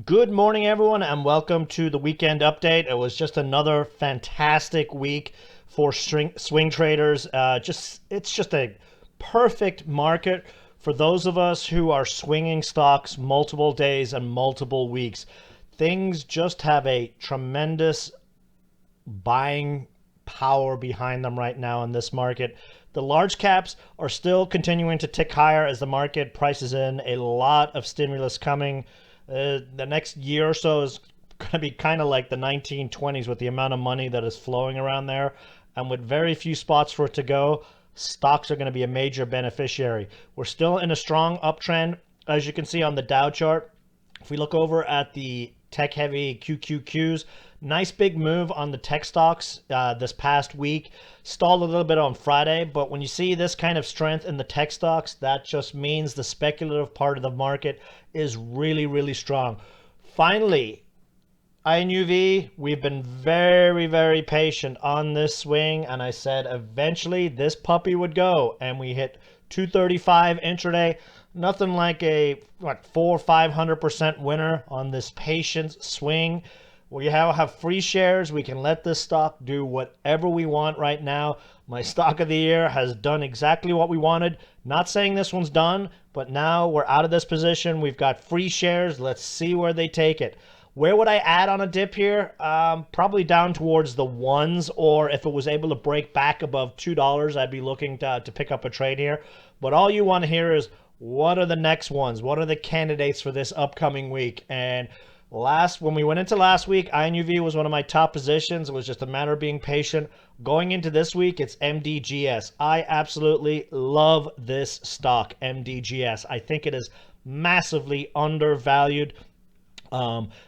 Good morning, everyone, and welcome to the weekend update. It was just another fantastic week for swing traders. It's just a perfect market for those of us who are swinging stocks multiple days and multiple weeks. Things just have a tremendous buying power behind them right now in this market. The large caps are still continuing to tick higher as the market prices in a lot of stimulus coming. The next year or so is going to be kind of like the 1920s with the amount of money that is flowing around there. And with very few spots for it to go, stocks are going to be a major beneficiary. We're still in a strong uptrend, as you can see on the Dow chart. If we look over at the tech heavy QQQs, nice big move on the tech stocks this past week. Stalled a little bit on Friday, but when you see this kind of strength in the tech stocks, that just means the speculative part of the market is really, really strong. Finally, INUV, we've been very, very patient on this swing, and I said eventually this puppy would go, and we hit 235 intraday. Nothing like a 400-500% winner on this patient swing. We have free shares. We can let this stock do whatever we want right now. My stock of the year has done exactly what we wanted. Not saying this one's done, but now we're out of this position. We've got free shares. Let's see where they take it. Where would I add on a dip here? Probably down towards the ones, or if it was able to break back above $2, I'd be looking to pick up a trade here. But all you want to hear is, what are the next ones? What are the candidates for this upcoming week? And when we went into last week, INUV was one of my top positions. It was just a matter of being patient. Going into this week, it's MDGS. I absolutely love this stock, MDGS. I think it is massively undervalued.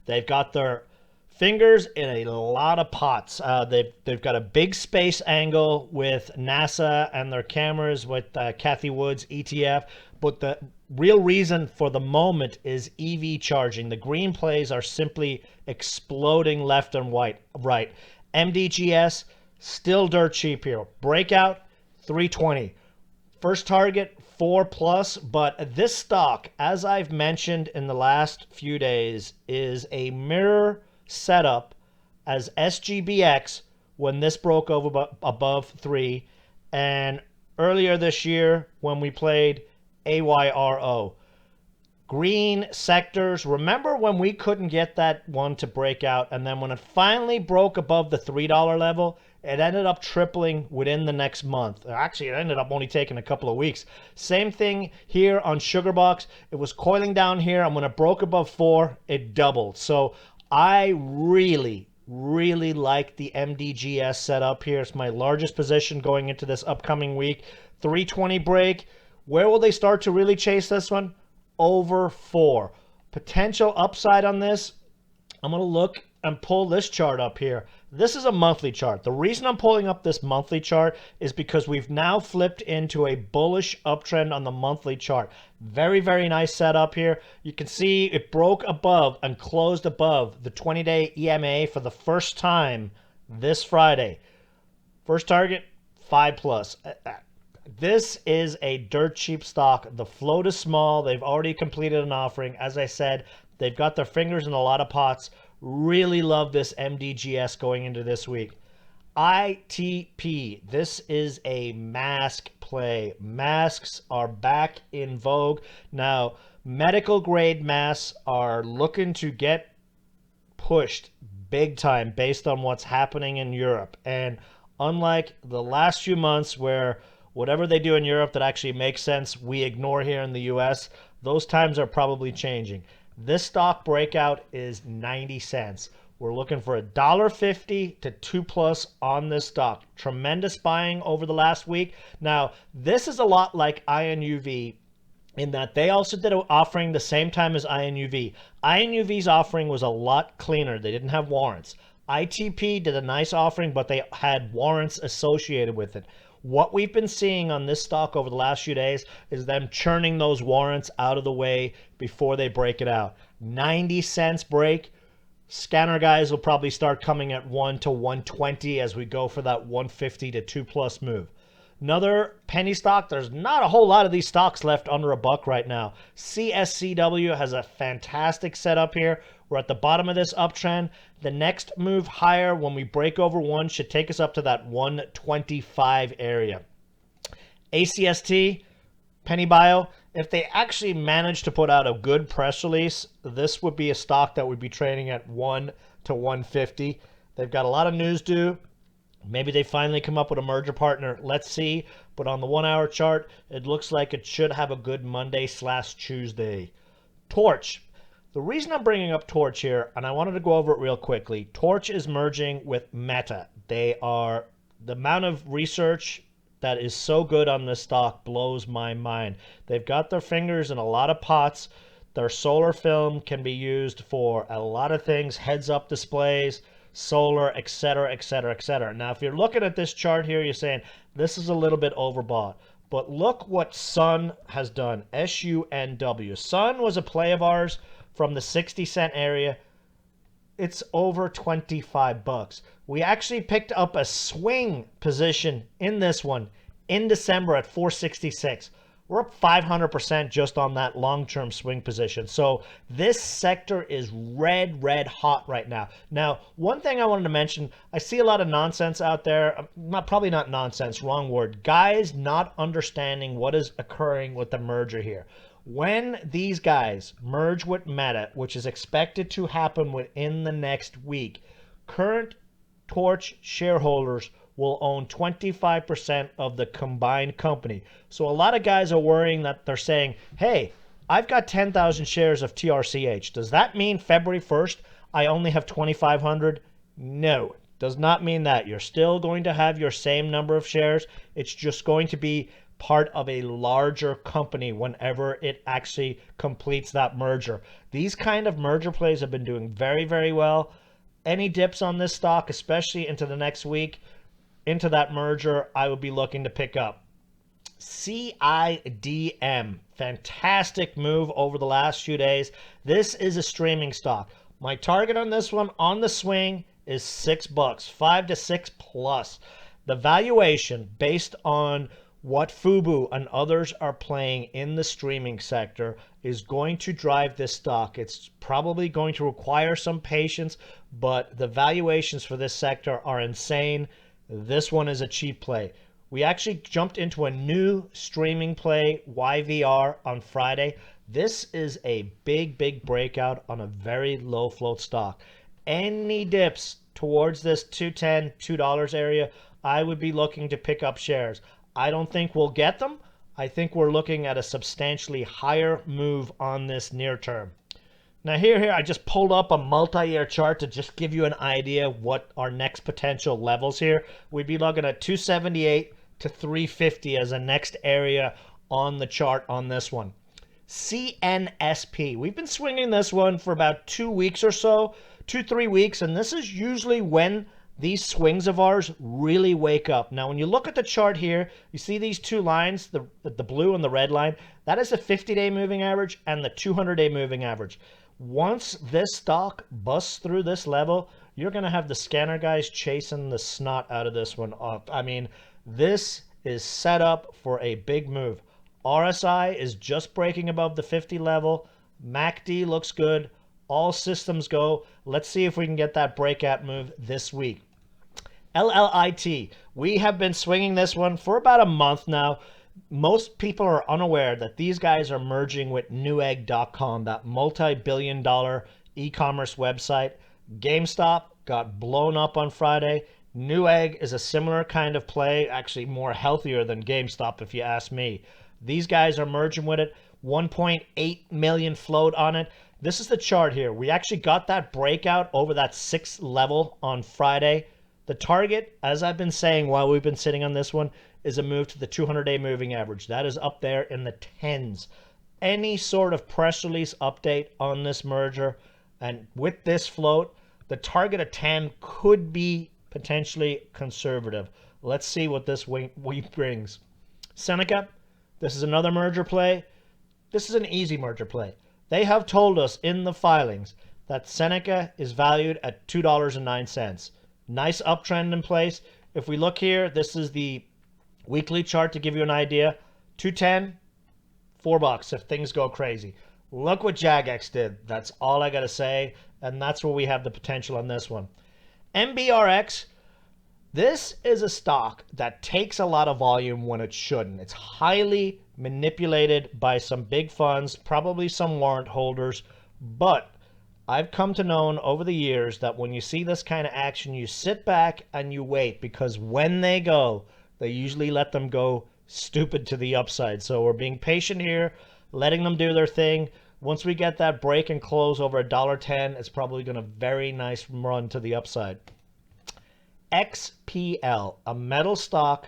They've got their fingers in a lot of pots. They've got a big space angle with NASA and their cameras with Kathy Wood's ETF. But the real reason for the moment is EV charging. The green plays are simply exploding left and right. MDGS, still dirt cheap here. Breakout, 320. First target, 4+, but this stock, as I've mentioned in the last few days, is a mirror setup as SGBX when this broke over above 3, and earlier this year when we played AYRO. Green sectors. Remember when we couldn't get that one to break out, and then when it finally broke above the $3 level, it ended up tripling within the next month. Actually, it ended up only taking a couple of weeks. Same thing here on Sugarbox. It was coiling down here, and when it broke above 4, it doubled. So I really like the MDGS setup here. It's my largest position going into this upcoming week. 320 break. Where will they start to really chase this one? Over 4. Potential upside on this, I'm going to look and pull this chart up here. This is a monthly chart. The reason I'm pulling up this monthly chart is because we've now flipped into a bullish uptrend on the monthly chart. Very, very nice setup here. You can see it broke above and closed above the 20-day EMA for the first time this Friday. First target, 5+. This is a dirt cheap stock. The float is small. They've already completed an offering. As I said, they've got their fingers in a lot of pots. Really love this MDGS going into this week. ITP. This is a mask play. Masks are back in vogue. Now, medical grade masks are looking to get pushed big time based on what's happening in Europe. And unlike the last few months where whatever they do in Europe that actually makes sense, we ignore here in the US, those times are probably changing. This stock breakout is 90 cents. We're looking for $1.50 to 2+ on this stock. Tremendous buying over the last week. Now, this is a lot like INUV in that they also did an offering the same time as INUV. INUV's offering was a lot cleaner. They didn't have warrants. ITP did a nice offering, but they had warrants associated with it. What we've been seeing on this stock over the last few days is them churning those warrants out of the way before they break it out. 90 cents break. Scanner guys will probably start coming at 1 to 120 as we go for that 150 to 2+ move. Another penny stock. There's not a whole lot of these stocks left under $1 right now. CSCW has a fantastic setup here. We're at the bottom of this uptrend. The next move higher when we break over 1 should take us up to that 125 area. ACST, Penny Bio, if they actually manage to put out a good press release, this would be a stock that would be trading at 1 to 150. They've got a lot of news due. Maybe they finally come up with a merger partner. Let's see. But on the 1-hour chart, it looks like it should have a good Monday/Tuesday. Torch. The reason I'm bringing up Torch here, and I wanted to go over it real quickly, Torch is merging with Meta. The amount of research that is so good on this stock blows my mind. They've got their fingers in a lot of pots. Their solar film can be used for a lot of things, heads-up displays, solar, etc., etc., etc. Now, if you're looking at this chart here, you're saying, this is a little bit overbought. But look what Sun has done, SUNW. Sun was a play of ours from the 60-cent area. It's over 25 bucks. We actually picked up a swing position in this one in December at 466. We're up 500% just on that long-term swing position. So this sector is red hot right now. Now, one thing I wanted to mention, I see a lot of nonsense out there. Probably not nonsense, wrong word. Guys not understanding what is occurring with the merger here. When these guys merge with Meta, which is expected to happen within the next week, current Torch shareholders will own 25% of the combined company. So a lot of guys are worrying that they're saying, hey, I've got 10,000 shares of TRCH. Does that mean February 1st I only have 2,500? No, does not mean that. You're still going to have your same number of shares. It's just going to be part of a larger company whenever it actually completes that merger. These kind of merger plays have been doing very well. Any dips on this stock, especially into the next week, into that merger, I would be looking to pick up. CIDM, fantastic move over the last few days. This is a streaming stock. My target on this one on the swing is $6, 5 to 6 plus. The valuation based on what Fubo and others are playing in the streaming sector is going to drive this stock. It's probably going to require some patience, but the valuations for this sector are insane. This one is a cheap play. We actually jumped into a new streaming play, YVR, on Friday. This is a big breakout on a very low float stock. Any dips towards this $2.10, $2 area, I would be looking to pick up shares. I don't think we'll get them. I think we're looking at a substantially higher move on this near term. Now here, I just pulled up a multi-year chart to just give you an idea of what our next potential levels here. We'd be looking at 278 to 350 as a next area on the chart on this one. CNSP. We've been swinging this one for about 2 weeks or so, 2-3 weeks, and this is usually when these swings of ours really wake up. Now, when you look at the chart here, you see these two lines, the blue and the red line. That is the 50-day moving average and the 200-day moving average. Once this stock busts through this level, you're going to have the scanner guys chasing the snot out of this one up. I mean, this is set up for a big move. RSI is just breaking above the 50 level. MACD looks good. All systems go. Let's see if we can get that breakout move this week. LLIT. We have been swinging this one for about a month now. Most people are unaware that these guys are merging with Newegg.com, that multi-billion-dollar e-commerce website. GameStop got blown up on Friday. Newegg is a similar kind of play, actually more healthier than GameStop if you ask me. These guys are merging with it. 1.8 million float on it. This is the chart here. We actually got that breakout over that 6th level on Friday. The target, as I've been saying while we've been sitting on this one, is a move to the 200-day moving average. That is up there in the 10s. Any sort of press release update on this merger, and with this float, the target of 10 could be potentially conservative. Let's see what this week brings. SNCA, this is another merger play. This is an easy merger play. They have told us in the filings that SNCA is valued at $2.09. Nice uptrend in place. If we look here, this is the Weekly chart to give you an idea, 210, $4 if things go crazy. Look what JAGX did. That's all I got to say. And that's where we have the potential on this one. MBRX, this is a stock that takes a lot of volume when it shouldn't. It's highly manipulated by some big funds, probably some warrant holders. But I've come to know over the years that when you see this kind of action, you sit back and you wait, because when they go, they usually let them go stupid to the upside. So we're being patient here, letting them do their thing. Once we get that break and close over $1.10, it's probably going to very nice run to the upside. XPL, a metal stock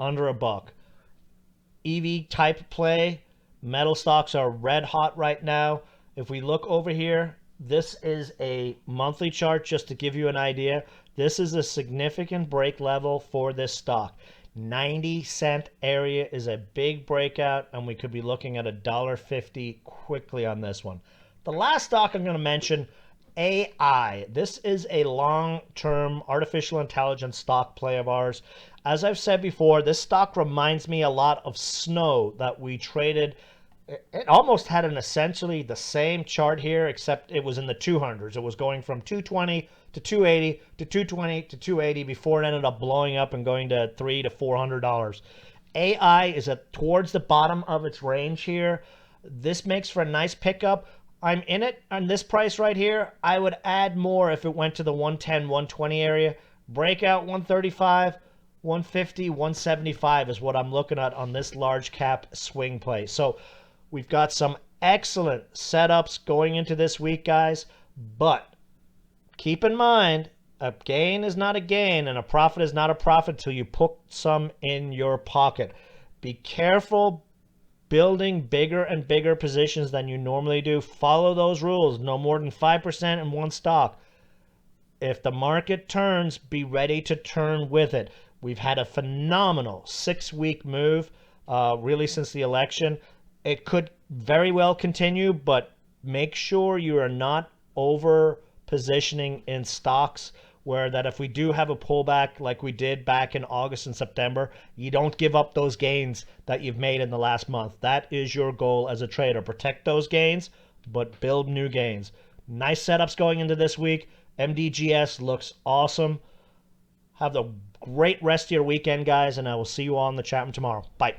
under $1. EV type play. Metal stocks are red hot right now. If we look over here, this is a monthly chart just to give you an idea. This is a significant break level for this stock. 90-cent area is a big breakout, and we could be looking at $1.50 quickly on this one. The last stock I'm going to mention, AI. This is a long-term artificial intelligence stock play of ours. As I've said before, this stock reminds me a lot of Snow that we traded. It almost had an essentially the same chart here, except it was in the 200s. It was going from 220 to 280 to 220 to 280 before it ended up blowing up and going to $300 to $400. AI is towards the bottom of its range here. This makes for a nice pickup. I'm in it on this price right here. I would add more if it went to the 110, 120 area. Breakout 135, 150, 175 is what I'm looking at on this large cap swing play. So we've got some excellent setups going into this week, guys, but keep in mind, a gain is not a gain and a profit is not a profit till you put some in your pocket. Be careful building bigger and bigger positions than you normally do. Follow those rules. No more than 5% in one stock. If the market turns, be ready to turn with it. We've had a phenomenal 6-week move, really since the election. It could very well continue, but make sure you are not over positioning in stocks where that if we do have a pullback like we did back in August and September, you don't give up those gains that you've made in the last month. That is your goal as a trader. Protect those gains, but build new gains. Nice setups going into this week. MDGS looks awesome. Have a great rest of your weekend, guys, and I will see you all in the chat room tomorrow. Bye.